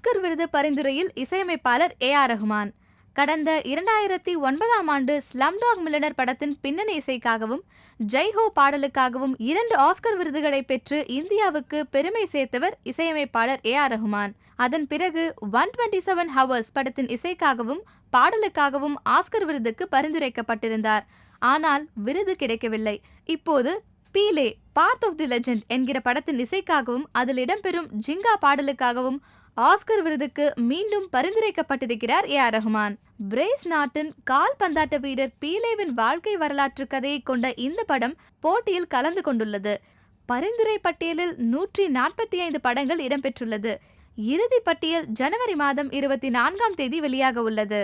Oscar விருது பரிந்துரையில் இசையமைப்பாளர் AR Rahman. கடந்த 2009ஆம் ஆண்டு ஸ்லம்டாக் மில்லியனர் படத்தின் பின்னணி இசைக்காகவும் ஜெய் ஹோ பாடலுக்காகவும் 2 ஆஸ்கர் விருதுகளை பெற்று இந்தியாவுக்கு பெருமை சேர்த்தவர் இசையமைப்பாளர் AR ரஹ்மான். அதன் பிறகு 127 ஹவர்ஸ் படத்தின் இசைக்காகவும் பாடலுக்காகவும் ஆஸ்கர் விருதுக்கு பரிந்துரைக்கப்பட்டிருந்தார். ஆனால் விருது கிடைக்கவில்லை. இப்போது Pele part of the legend என்கிற படத்தின் இசைக்காகவும் அதில் இடம்பெறும் ஜிங்கா பாடலுக்காகவும் ஆஸ்கர் விருதுக்கு மீண்டும் பரிந்துரைக்கப்பட்டிருக்கிறார் AR ரஹ்மான். பிரேஸ் நாட்டின் கால்பந்தாட்ட வீரர் பீலேவின் வாழ்க்கை வரலாற்று கதையை கொண்ட இந்த படம் போட்டியில் கலந்து கொண்டுள்ளது. பரிந்துரை பட்டியலில் 145 படங்கள் இடம்பெற்றுள்ளது. இறுதி பட்டியல் ஜனவரி மாதம் 24ஆம் தேதி வெளியாக உள்ளது.